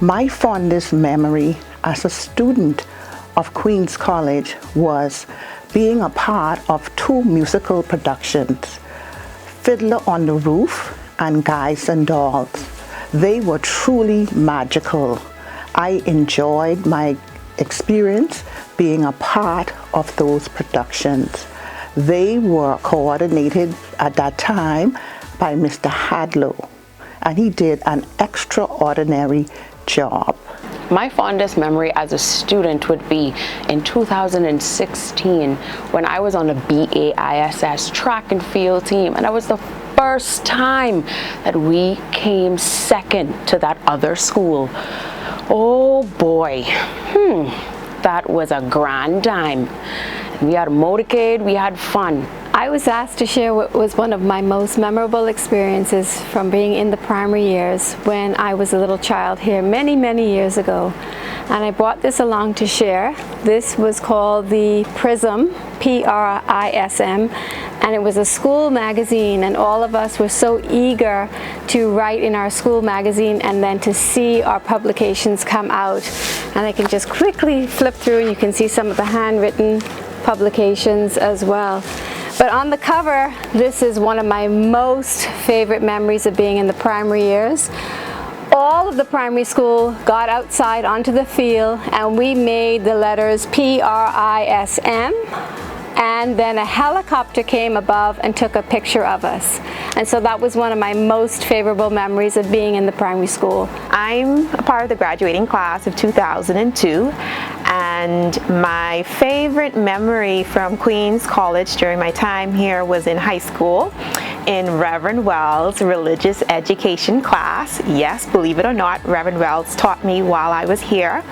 My fondest memory as a student of Queens College was being a part of two musical productions, Fiddler on the Roof and Guys and Dolls. They were truly magical. I enjoyed my experience being a part of those productions. They were coordinated at that time by Mr. Hadlow, and he did an extraordinary job. My fondest memory as a student would be in 2016 when I was on the BAISS track and field team, and that was the first time that we came second to that other school. Oh boy, that was a grand time. We had a motorcade, we had fun. I was asked to share what was one of my most memorable experiences from being in the primary years when I was a little child here many, many years ago. And I brought this along to share. This was called the Prism, P-R-I-S-M, and it was a school magazine, and all of us were so eager to write in our school magazine and then to see our publications come out. And I can just quickly flip through and you can see some of the handwritten publications as well. But on the cover, this is one of my most favorite memories of being in the primary years. All of the primary school got outside onto the field and we made the letters P-R-I-S-M, and then a helicopter came above and took a picture of us. And so that was one of my most favorable memories of being in the primary school. I'm a part of the graduating class of 2002, and my favorite memory from Queens College during my time here was in high school in Reverend Wells' religious education class. Yes, believe it or not, Reverend Wells taught me while I was here.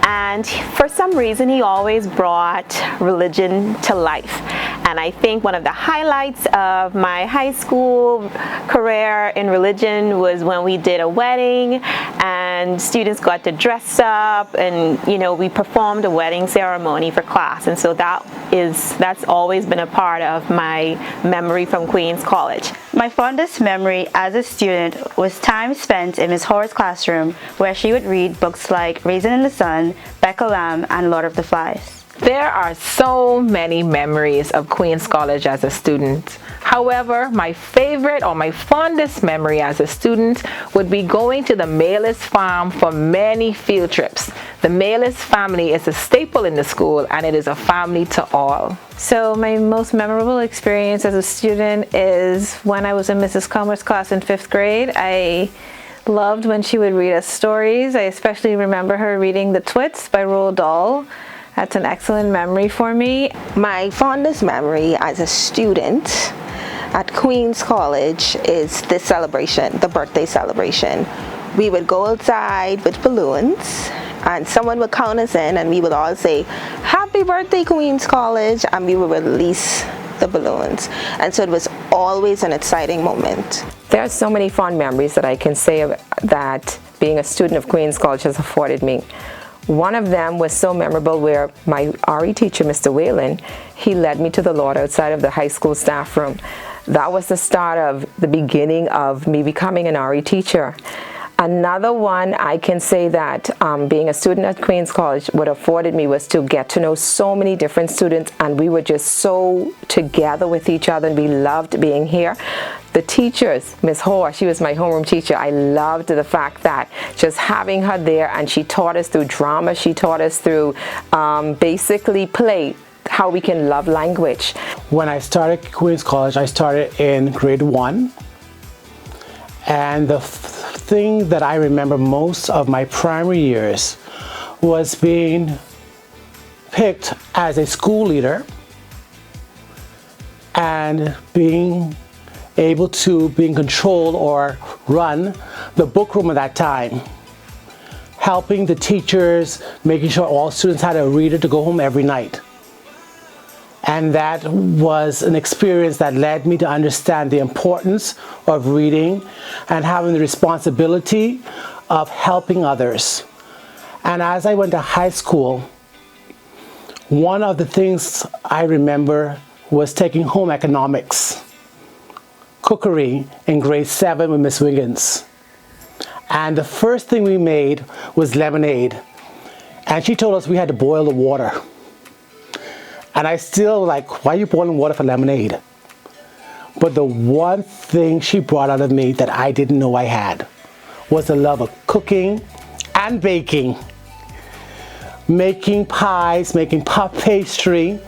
And for some reason, he always brought religion to life. And I think one of the highlights of my high school career in religion was when we did a wedding and students got to dress up, and we performed a wedding ceremony for class. And so that's always been a part of my memory from Queens College. My fondest memory as a student was time spent in Ms. Horace's classroom, where she would read books like Raisin in the Sun, Becca Lamb, and Lord of the Flies. There are so many memories of Queens College as a student. However, my favorite or my fondest memory as a student would be going to the Malis farm for many field trips. The Malis family is a staple in the school, and it is a family to all. So my most memorable experience as a student is when I was in Mrs. Comet's class in 5th grade. I loved when she would read us stories. I especially remember her reading The Twits by Roald Dahl. That's an excellent memory for me. My fondest memory as a student at Queens College is this celebration, the birthday celebration. We would go outside with balloons and someone would count us in, and we would all say, "Happy birthday, Queens College," and we would release the balloons. And so it was always an exciting moment. There are so many fond memories that I can say that being a student of Queens College has afforded me. One of them was so memorable where my RE teacher, Mr. Whalen, he led me to the Lord outside of the high school staff room. That was the start of the beginning of me becoming an RE teacher. Another one I can say that being a student at Queens College what afforded me was to get to know so many different students, and we were just so together with each other, and we loved being here. The teachers, Ms. Hoare, she was my homeroom teacher. I loved the fact that just having her there, and she taught us through drama, she taught us through basically play, how we can love language. When I started Queens College, I started in grade 1. And the thing that I remember most of my primary years was being picked as a school leader and being able to be in control or run the book room at that time, helping the teachers, making sure all students had a reader to go home every night. And that was an experience that led me to understand the importance of reading and having the responsibility of helping others. And as I went to high school, one of the things I remember was taking home economics, cookery in grade 7 with Miss Wiggins. And the first thing we made was lemonade. And she told us we had to boil the water. And I still like, why are you boiling water for lemonade? But the one thing she brought out of me that I didn't know I had was the love of cooking and baking. Making pies, making puff pastry.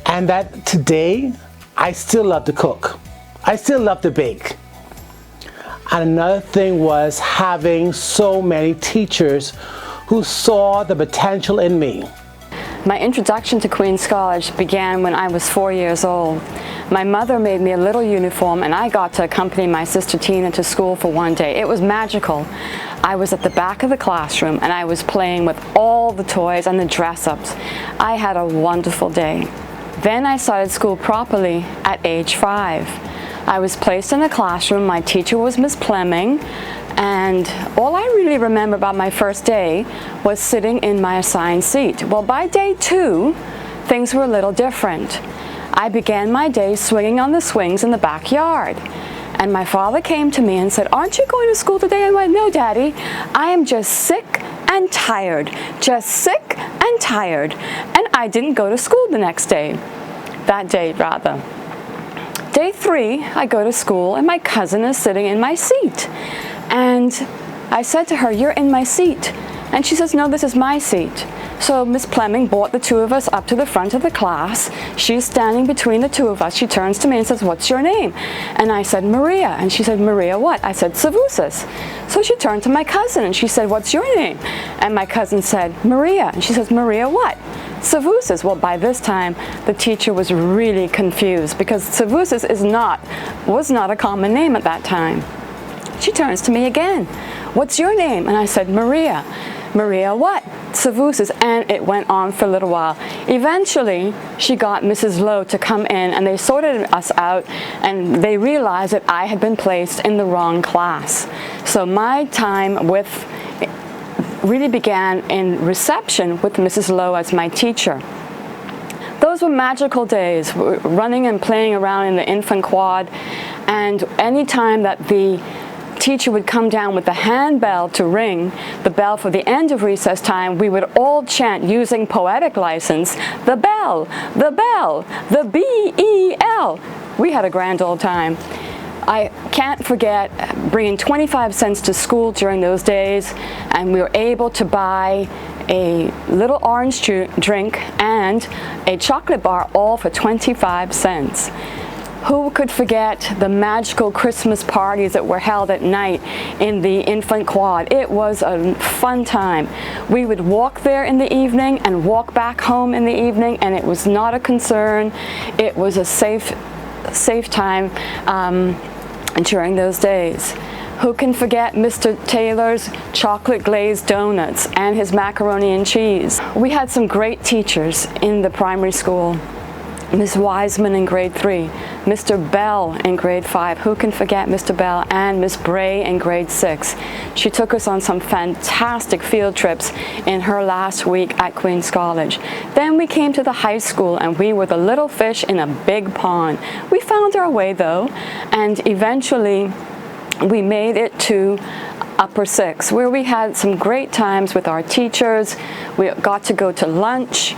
And that today, I still love to cook. I still love to bake. And another thing was having so many teachers who saw the potential in me. My introduction to Queen's College began when I was 4 years old. My mother made me a little uniform and I got to accompany my sister Tina to school for one day. It was magical. I was at the back of the classroom and I was playing with all the toys and the dress-ups. I had a wonderful day. Then I started school properly at age 5. I was placed in the classroom. My teacher was Miss Plemming. And all I really remember about my first day was sitting in my assigned seat. Well, by day 2, things were a little different. I began my day swinging on the swings in the backyard. And my father came to me and said, "Aren't you going to school today?" I went, "No, Daddy, I am just sick and tired, just sick and tired." And I didn't go to school the next day, that day rather. Day 3, I go to school and my cousin is sitting in my seat. And I said to her, "You're in my seat." And she says, "No, this is my seat." So Miss Plemming brought the two of us up to the front of the class. She's standing between the two of us. She turns to me and says, "What's your name?" And I said, "Maria." And she said, "Maria what?" I said, "Savusis." So she turned to my cousin and she said, "What's your name?" And my cousin said, "Maria." And she says, "Maria what?" Savusis. Well, by this time, the teacher was really confused because Savusis was not a common name at that time. She turns to me again. "What's your name?" And I said, "Maria." "Maria what?" "Savusis." And it went on for a little while. Eventually, she got Mrs. Lowe to come in and they sorted us out and they realized that I had been placed in the wrong class. So my time really began in reception with Mrs. Lowe as my teacher. Those were magical days, running and playing around in the infant quad. And any time that the teacher would come down with the handbell to ring, the bell for the end of recess time, we would all chant using poetic license, "The bell, the bell, the B-E-L." We had a grand old time. I can't forget bringing 25 cents to school during those days, and we were able to buy a little orange drink and a chocolate bar, all for 25 cents. Who could forget the magical Christmas parties that were held at night in the infant quad? It was a fun time. We would walk there in the evening and walk back home in the evening, and it was not a concern. It was a safe time during those days. Who can forget Mr. Taylor's chocolate glazed donuts and his macaroni and cheese? We had some great teachers in the primary school. Ms. Wiseman in grade 3, Mr. Bell in grade 5. Who can forget Mr. Bell? And Miss Bray in grade 6. She took us on some fantastic field trips in her last week at Queen's College. Then we came to the high school and we were the little fish in a big pond. We found our way though, and eventually we made it to upper 6, where we had some great times with our teachers. We got to go to lunch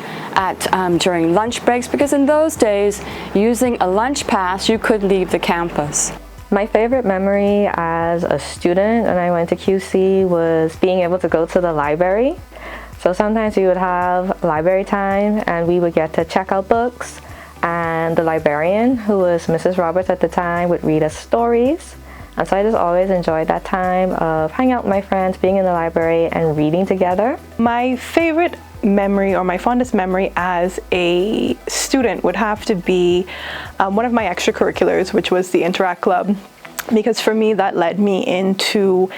during lunch breaks, because in those days, using a lunch pass, you could leave the campus. My favorite memory as a student when I went to QC was being able to go to the library. So sometimes we would have library time and we would get to check out books, and the librarian, who was Mrs. Roberts at the time, would read us stories. And so I just always enjoyed that time of hanging out with my friends, being in the library and reading together. My favorite memory, or my fondest memory as a student, would have to be one of my extracurriculars, which was the Interact Club, because for me that led me into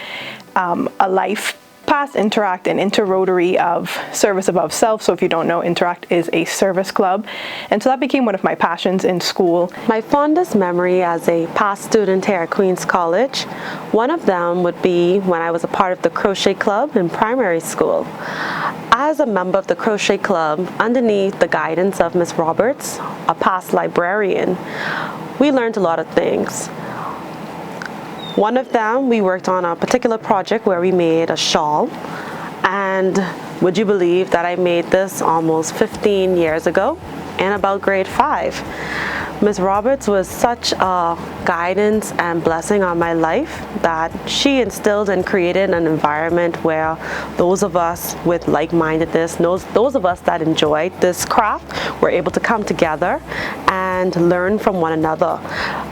a life past Interact and into Rotary of Service Above Self. So if you don't know, Interact is a service club, and so that became one of my passions in school. My fondest memory as a past student here at Queen's College, one of them would be when I was a part of the crochet club in primary school. As a member of the crochet club, underneath the guidance of Ms. Roberts, a past librarian, we learned a lot of things. One of them, we worked on a particular project where we made a shawl. And would you believe that I made this almost 15 years ago in about grade 5? Ms. Roberts was such a guidance and blessing on my life that she instilled and created an environment where those of us with like-mindedness, those of us that enjoyed this craft were able to come together and learn from one another.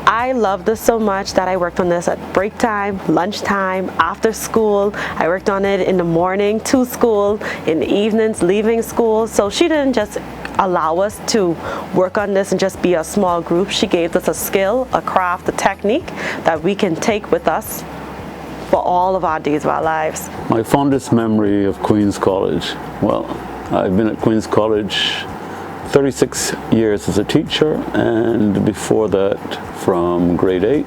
I love this so much that I worked on this at break time, lunch time, after school. I worked on it in the morning to school, in the evenings leaving school. So she didn't just allow us to work on this and just be a small group. She gave us a skill, a craft, a technique that we can take with us for all of our days of our lives. My fondest memory of Queen's College, well, I've been at Queen's College 36 years as a teacher, and before that from grade 8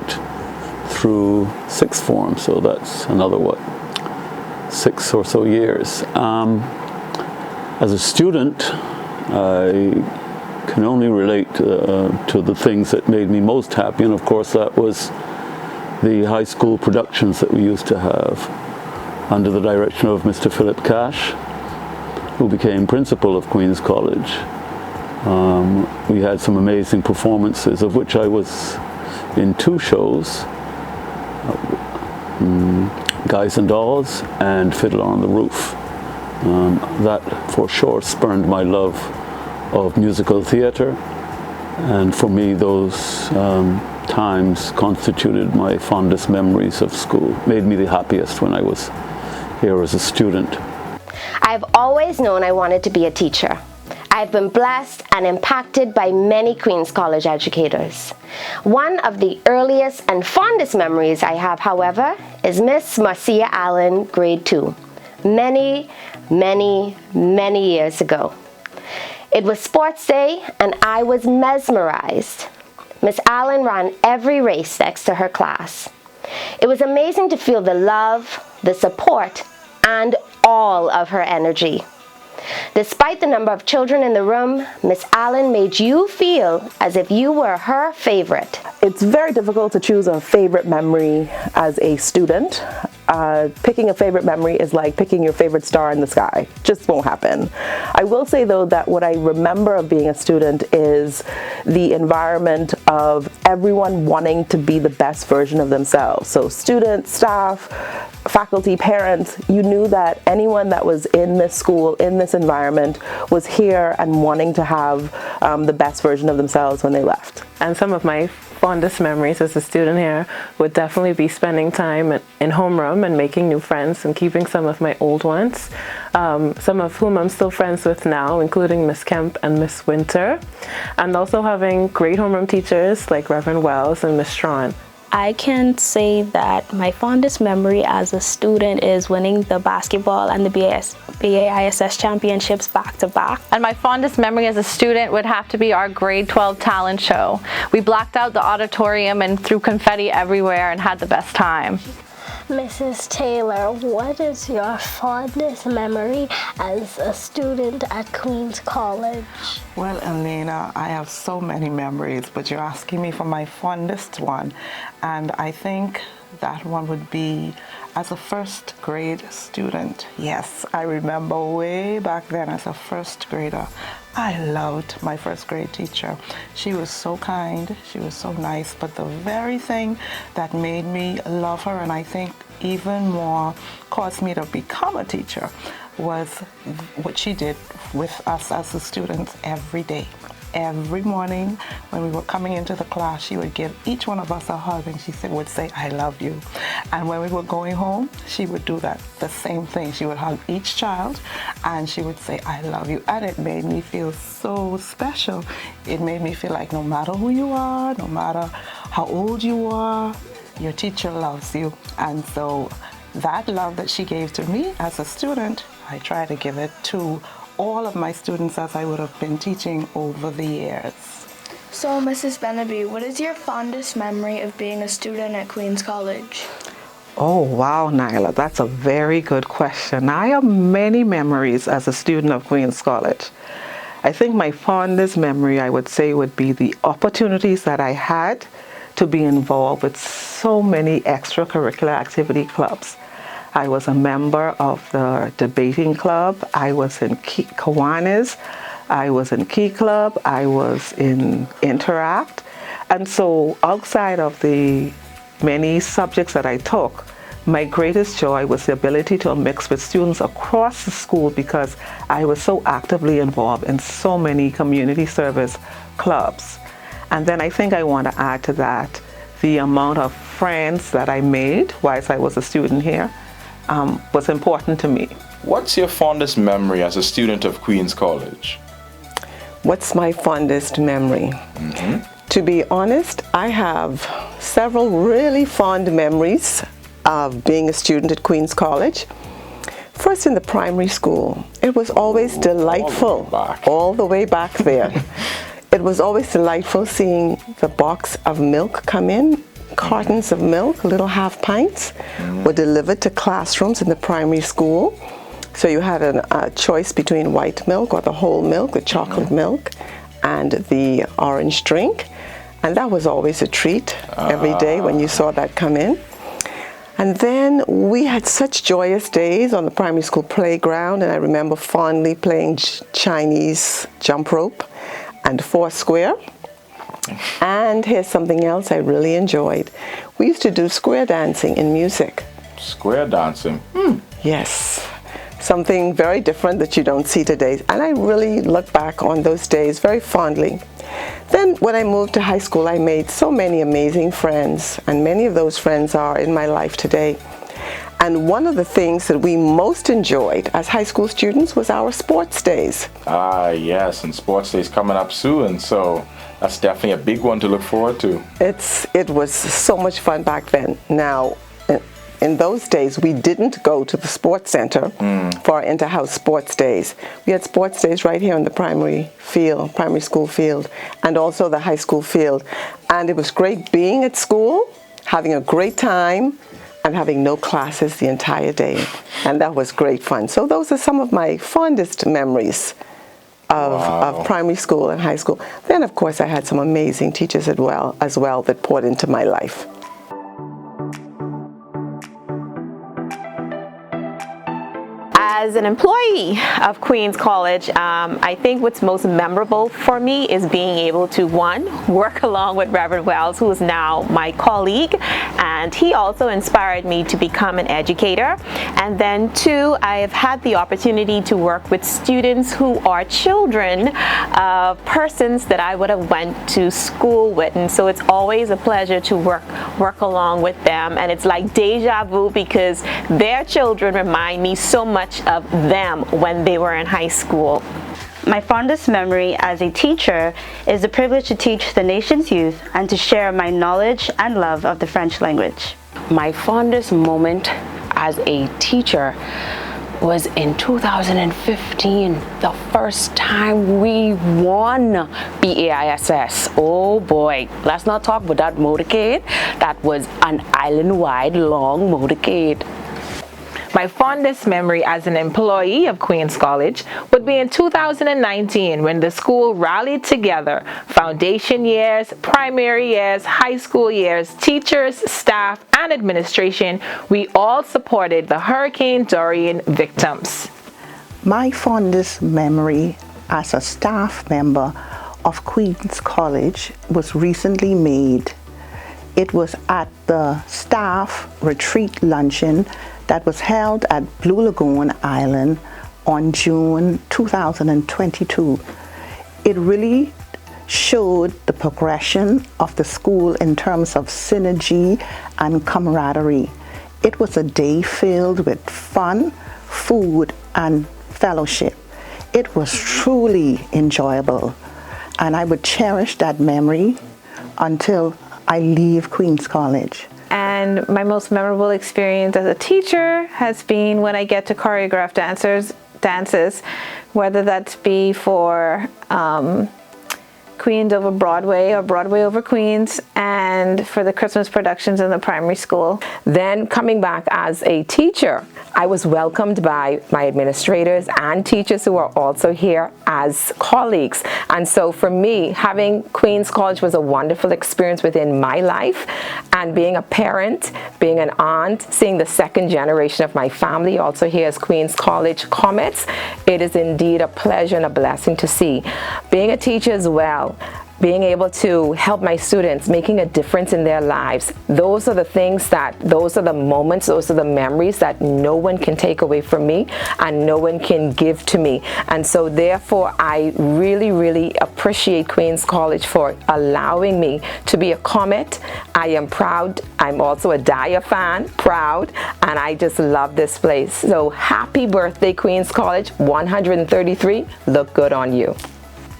through 6th form, so that's another 6 or so years. As a student, I can only relate to the things that made me most happy, and of course that was the high school productions that we used to have under the direction of Mr. Philip Cash, who became principal of Queen's College. We had some amazing performances, of which I was in 2 shows, Guys and Dolls and Fiddler on the Roof. That for sure spurned my love of musical theater, and for me those times constituted my fondest memories of school, made me the happiest when I was here as a student. I've always known I wanted to be a teacher. I've been blessed and impacted by many Queen's College educators. One of the earliest and fondest memories I have, however, is Miss Marcia Allen, grade 2. Many years ago. It was sports day and I was mesmerized. Miss Allen ran every race next to her class. It was amazing to feel the love, the support, and all of her energy. Despite the number of children in the room, Miss Allen made you feel as if you were her favorite. It's very difficult to choose a favorite memory as a student. Picking a favorite memory is like picking your favorite star in the sky. Just won't happen. I will say though that what I remember of being a student is the environment of everyone wanting to be the best version of themselves. So students, staff, faculty, parents, you knew that anyone that was in this school, in this environment, was here and wanting to have the best version of themselves when they left. And some of my fondest memories as a student here would definitely be spending time in homeroom and making new friends and keeping some of my old ones, some of whom I'm still friends with now, including Miss Kemp and Miss Winter, and also having great homeroom teachers like Reverend Wells and Miss Strawn. I can say that my fondest memory as a student is winning the basketball and the BAISS championships back to back. And my fondest memory as a student would have to be our grade 12 talent show. We blacked out the auditorium and threw confetti everywhere and had the best time. Mrs. Taylor, what is your fondest memory as a student at Queen's College? Well, Elena, I have so many memories, but you're asking me for my fondest one. And I think that one would be as a first grade student. Yes, I remember way back then as a first grader. I loved my first grade teacher. She was so kind, she was so nice, but the very thing that made me love her, and I think even more caused me to become a teacher, was what she did with us as the students every day. Every morning when we were coming into the class, she would give each one of us a hug and she would say, "I love you." And when we were going home, she would do that, the same thing. She would hug each child and she would say, "I love you." And it made me feel so special. It made me feel like no matter who you are, no matter how old you are, your teacher loves you. And so that love that she gave to me as a student, I try to give it to all of my students as I would have been teaching over the years. So, Mrs. Benaby, what is your fondest memory of being a student at Queen's College? Oh, wow, Nyla, that's a very good question. I have many memories as a student of Queen's College. I think my fondest memory, I would say, would be the opportunities that I had to be involved with so many extracurricular activity clubs. I was a member of the debating club. I was in Kiwanis. I was in Key Club. I was in Interact. And so outside of the many subjects that I took, my greatest joy was the ability to mix with students across the school because I was so actively involved in so many community service clubs. And then I think I want to add to that the amount of friends that I made whilst I was a student here was important to me. What's your fondest memory as a student of Queen's College? What's my fondest memory? To be honest, I have several really fond memories of being a student at Queen's College. First, in the primary school, it was always delightful, all the way back there. It was always delightful seeing the box of milk come in. Cartons of milk, little half pints, were delivered to classrooms in the primary school. So you had a choice between white milk or the whole milk, the chocolate milk, and the orange drink. And that was always a treat every day when you saw that come in. And then we had such joyous days on the primary school playground, and I remember fondly playing Chinese jump rope and Foursquare. And here's something else I really enjoyed. We used to do square dancing in music. Square dancing? Yes. Something very different that you don't see today. And I really look back on those days very fondly. Then when I moved to high school, I made so many amazing friends, and many of those friends are in my life today. And one of the things that we most enjoyed as high school students was our sports days. Yes, and sports days coming up soon, so that's definitely a big one to look forward to. It was so much fun back then. Now, in those days, we didn't go to the sports center for our inter-house sports days. We had sports days right here in the primary school field, and also the high school field. And it was great being at school, having a great time, and having no classes the entire day. And that was great fun. So those are some of my fondest memories of primary school and high school. Then, of course, I had some amazing teachers as well that poured into my life. As an employee of Queen's College, I think what's most memorable for me is being able to, one, work along with Reverend Wells, who is now my colleague, and he also inspired me to become an educator. And then two, I have had the opportunity to work with students who are children of persons that I would have went to school with, and so it's always a pleasure to work along with them, and it's like deja vu because their children remind me so much of them when they were in high school. My fondest memory as a teacher is the privilege to teach the nation's youth and to share my knowledge and love of the French language. My fondest moment as a teacher was in 2015, the first time we won BAISS. Oh boy, let's not talk about that motorcade. That was an island-wide long motorcade. My fondest memory as an employee of Queen's College would be in 2019 when the school rallied together. Foundation years, primary years, high school years, teachers, staff, and administration, we all supported the Hurricane Dorian victims. My fondest memory as a staff member of Queen's College was recently made. It was at the staff retreat luncheon that was held at Blue Lagoon Island on June 2022. It really showed the progression of the school in terms of synergy and camaraderie. It was a day filled with fun, food, and fellowship. It was truly enjoyable, and I would cherish that memory until I leave Queen's College. And my most memorable experience as a teacher has been when I get to choreograph dances, whether that be for Queens over Broadway or Broadway over Queens, and for the Christmas productions in the primary school. Then coming back as a teacher, I was welcomed by my administrators and teachers who are also here as colleagues. And so for me, having Queens College was a wonderful experience within my life. And being a parent, being an aunt, seeing the second generation of my family also here as Queens College Comets, it is indeed a pleasure and a blessing to see. Being a teacher as well, being able to help my students, making a difference in their lives. Those are the things those are the moments, those are the memories that no one can take away from me and no one can give to me. And so therefore, I really, really appreciate Queens College for allowing me to be a Comet. I am proud. I'm also a Dyer fan, proud, and I just love this place. So happy birthday, Queens College, 133. Look good on you.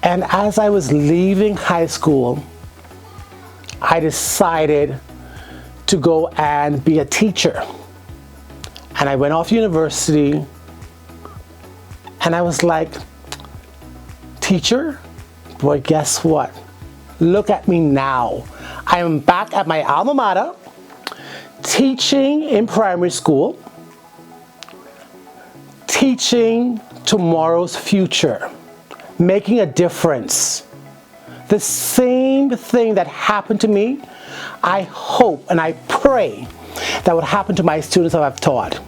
And as I was leaving high school, I decided to go and be a teacher. And I went off university and I was like, teacher? Boy, guess what? Look at me now. I am back at my alma mater, teaching in primary school, teaching tomorrow's future, making a difference. The same thing that happened to me, I hope and I pray that would happen to my students that I've taught.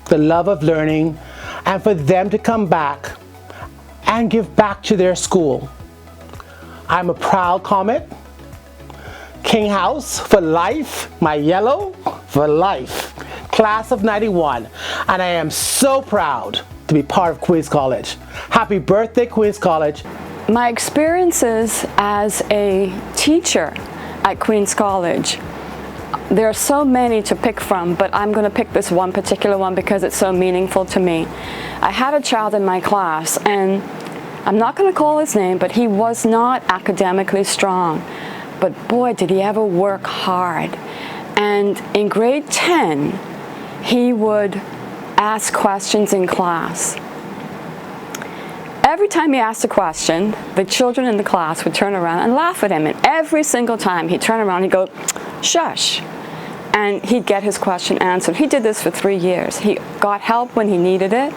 The love of learning, and for them to come back and give back to their school. I'm a proud Comet. King House for life, my yellow for life. Class of 91, and I am so proud to be part of Queens College. Happy birthday, Queens College. My experiences as a teacher at Queens College, there are so many to pick from, but I'm going to pick this one particular one because it's so meaningful to me. I had a child in my class, and I'm not going to call his name, but he was not academically strong. But boy, did he ever work hard. And in grade 10, he would ask questions in class. Every time he asked a question, the children in the class would turn around and laugh at him. And every single time he'd turn around and he'd go, shush. And he'd get his question answered. He did this for 3 years. He got help when he needed it.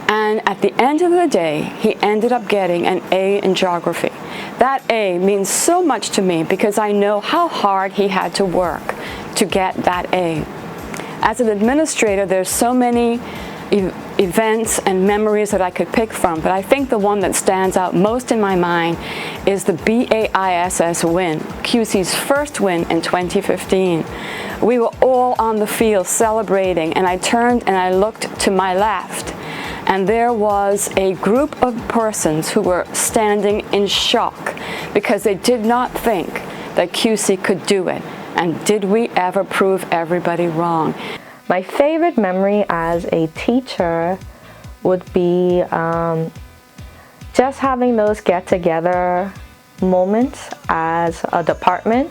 And at the end of the day, he ended up getting an A in geography. That A means so much to me because I know how hard he had to work to get that A. As an administrator, there's so many events and memories that I could pick from, but I think the one that stands out most in my mind is the BAISS win, QC's first win in 2015. We were all on the field celebrating, and I turned and I looked to my left, and there was a group of persons who were standing in shock because they did not think that QC could do it. And did we ever prove everybody wrong? My favorite memory as a teacher would be just having those get-together moments as a department,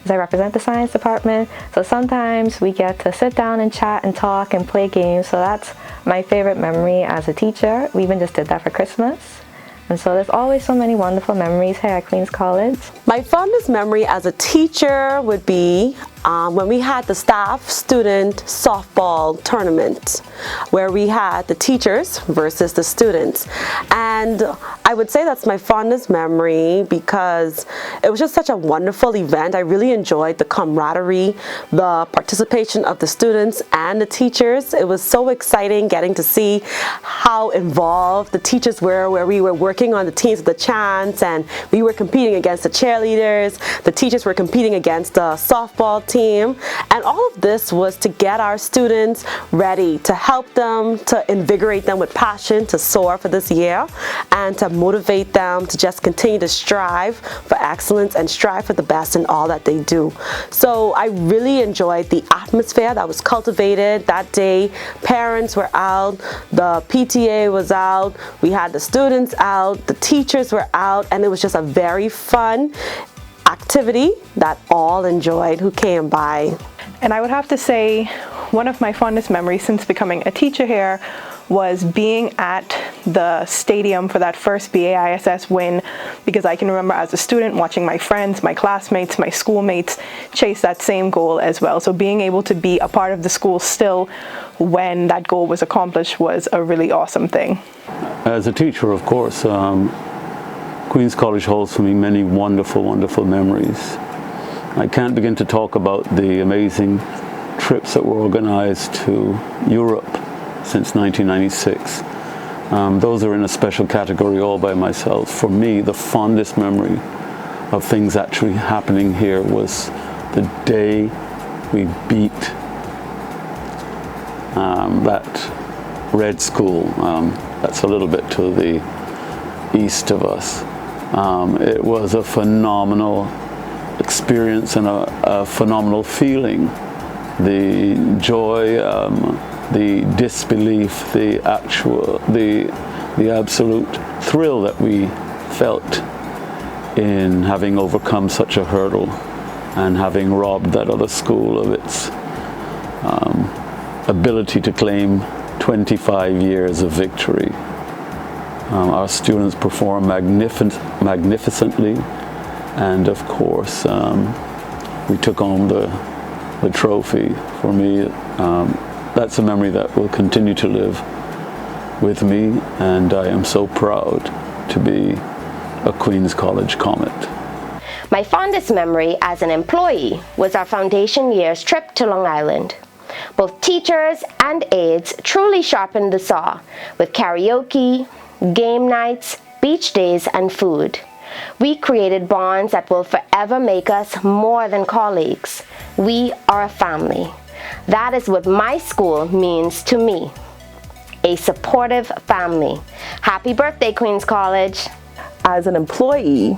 as I represent the science department. So sometimes we get to sit down and chat and talk and play games. So that's my favorite memory as a teacher. We even just did that for Christmas. And so there's always so many wonderful memories here at Queens College. My fondest memory as a teacher would be when we had the staff-student softball tournament, where we had the teachers versus the students. And I would say that's my fondest memory because it was just such a wonderful event. I really enjoyed the camaraderie, the participation of the students and the teachers. It was so exciting getting to see how involved the teachers were, where we were working on the teams of the chants, and we were competing against the cheerleaders. The teachers were competing against the softball team, and all of this was to get our students ready, to help them, to invigorate them with passion to soar for this year, and to motivate them to just continue to strive for excellence and strive for the best in all that they do. So I really enjoyed the atmosphere that was cultivated that day. Parents were out, the PTA was out, we had the students out, the teachers were out, and it was just a very fun activity that all enjoyed who came by. And I would have to say one of my fondest memories since becoming a teacher here was being at the stadium for that first BAISS win because I can remember as a student watching my friends, my classmates, my schoolmates chase that same goal as well. So being able to be a part of the school still when that goal was accomplished was a really awesome thing. As a teacher, of course, Queen's College holds for me many wonderful, wonderful memories. I can't begin to talk about the amazing trips that were organized to Europe since 1996. Those are in a special category all by myself. For me, the fondest memory of things actually happening here was the day we beat that Red School. That's a little bit to the east of us. It was a phenomenal experience and a phenomenal feeling. The joy, the disbelief, the absolute thrill that we felt in having overcome such a hurdle and having robbed that other school of its ability to claim 25 years of victory. Our students performed magnificently, and of course we took home the trophy. For me, that's a memory that will continue to live with me, and I am so proud to be a Queen's College Comet. My fondest memory as an employee was our foundation year's trip to Long Island. Both teachers and aides truly sharpened the saw with karaoke, game nights, beach days, and food. We created bonds that will forever make us more than colleagues. We are a family. That is what my school means to me. A supportive family. Happy birthday, Queen's College. As an employee,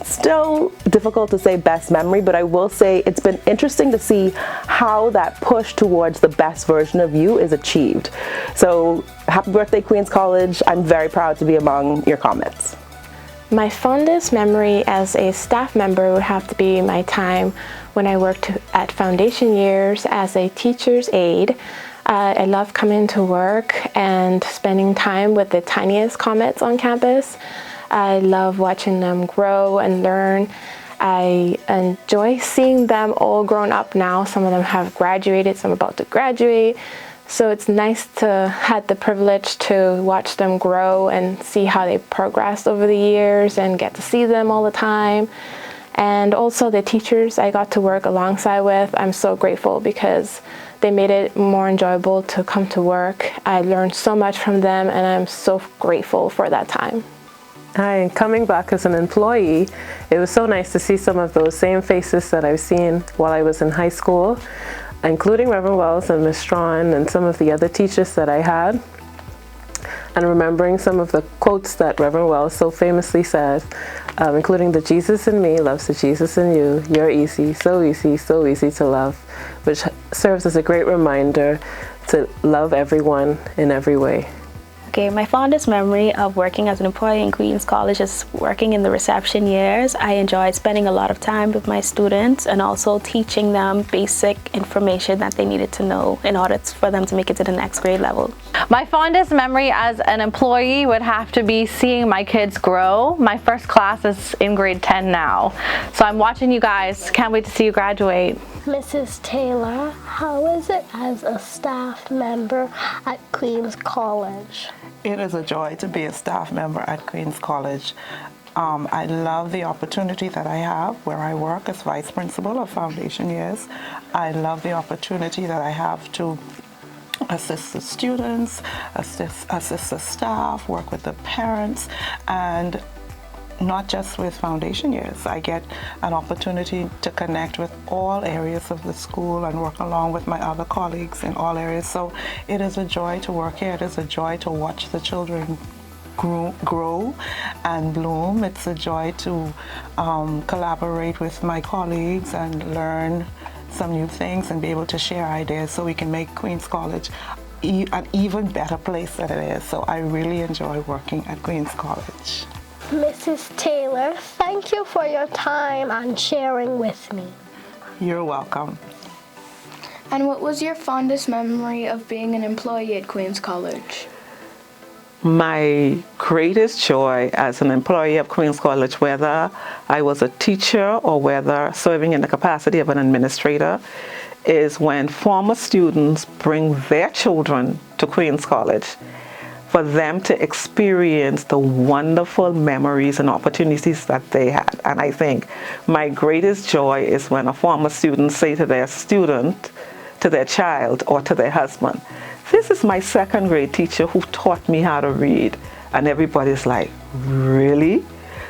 still difficult to say best memory, but I will say it's been interesting to see how that push towards the best version of you is achieved. So happy birthday, Queen's College. I'm very proud to be among your Comets. My fondest memory as a staff member would have to be my time when I worked at foundation years as a teacher's aide. I love coming to work and spending time with the tiniest Comets on campus. I love watching them grow and learn. I enjoy seeing them all grown up now. Some of them have graduated, some are about to graduate. So it's nice to have the privilege to watch them grow and see how they progressed over the years and get to see them all the time. And also the teachers I got to work alongside with, I'm so grateful because they made it more enjoyable to come to work. I learned so much from them and I'm so grateful for that time. Hi, coming back as an employee, it was so nice to see some of those same faces that I've seen while I was in high school, including Reverend Wells and Miss Strawn and some of the other teachers that I had. And remembering some of the quotes that Reverend Wells so famously said, including the Jesus in me loves the Jesus in you, you're easy, so easy to love, which serves as a great reminder to love everyone in every way. Okay, my fondest memory of working as an employee in Queen's College is working in the reception years. I enjoyed spending a lot of time with my students and also teaching them basic information that they needed to know in order for them to make it to the next grade level. My fondest memory as an employee would have to be seeing my kids grow. My first class is in grade 10 now. So I'm watching you guys. Can't wait to see you graduate. Mrs. Taylor, how is it as a staff member at Queen's College? It is a joy to be a staff member at Queen's College. I love the opportunity that I have where I work as vice principal of foundation years. I love the opportunity that I have to assist the students, assist the staff, work with the parents, and not just with foundation years. I get an opportunity to connect with all areas of the school and work along with my other colleagues in all areas. So it is a joy to work here. It is a joy to watch the children grow and bloom. It's a joy to collaborate with my colleagues and learn some new things and be able to share ideas so we can make Queen's College an even better place than it is. So I really enjoy working at Queen's College. Mrs. Taylor, thank you for your time and sharing with me. You're welcome. And what was your fondest memory of being an employee at Queen's College? My greatest joy as an employee of Queen's College, whether I was a teacher or whether serving in the capacity of an administrator, is when former students bring their children to Queen's College for them to experience the wonderful memories and opportunities that they had. And I think my greatest joy is when a former student say to their student, to their child, or to their husband, "This is my second grade teacher who taught me how to read." And everybody's like, "Really?"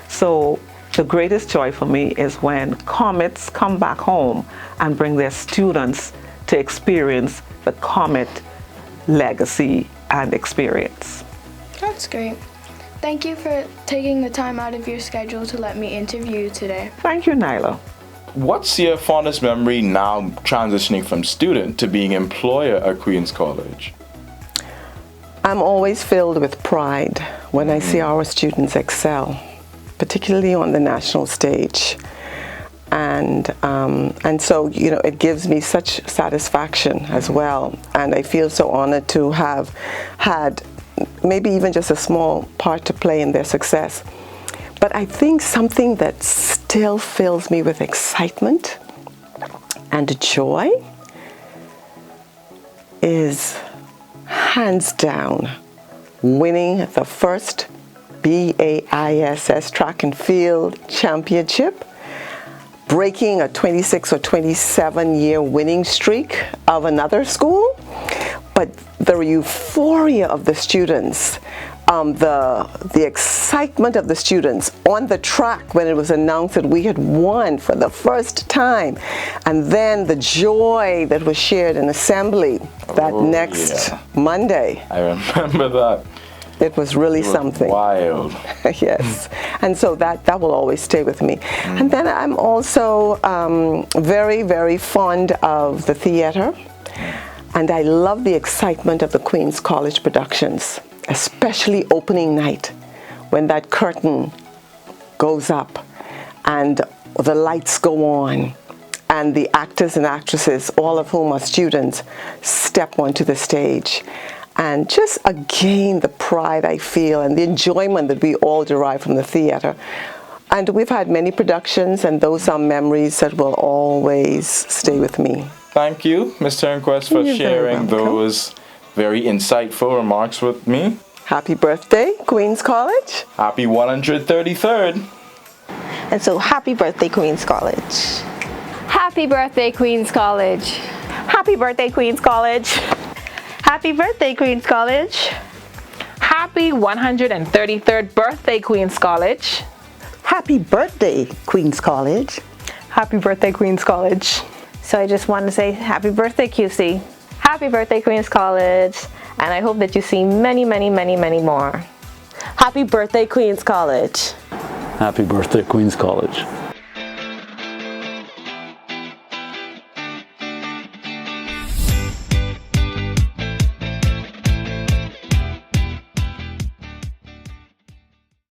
So the greatest joy for me is when Comets come back home and bring their students to experience the Comet legacy and experience. That's great. Thank you for taking the time out of your schedule to let me interview you today. Thank you, Nyla. What's your fondest memory now transitioning from student to being employer at Queen's College? I'm always filled with pride when I see our students excel, particularly on the national stage. And so, you know, it gives me such satisfaction as well. And I feel so honored to have had maybe even just a small part to play in their success. But I think something that still fills me with excitement and joy is, hands down, winning the first BAISS track and field championship, breaking a 26 or 27 year winning streak of another school. But the euphoria of the students, the excitement of the students on the track when it was announced that we had won for the first time, and then the joy that was shared in assembly that next Monday. I remember that. It was really something. Wild. Yes. And so that will always stay with me. And then I'm also very, very fond of the theater. And I love the excitement of the Queen's College productions, especially opening night, when that curtain goes up and the lights go on and the actors and actresses, all of whom are students, step onto the stage. And just again, the pride I feel and the enjoyment that we all derive from the theater. And we've had many productions, and those are memories that will always stay with me. Thank you, Ms. Turnquist, for sharing those very insightful remarks with me. Happy birthday, Queen's College. Happy 133rd. And so happy birthday, Queen's College. Happy birthday, Queen's College. Happy birthday, Queen's College. Happy birthday, Queen's College. Happy 133rd birthday, Queen's College. Happy birthday, Queen's College. Happy birthday, Queen's College. So I just want to say happy birthday, QC. Happy birthday, Queen's College. And I hope that you see many, many, many, many more. Happy birthday, Queen's College. Happy birthday, Queen's College.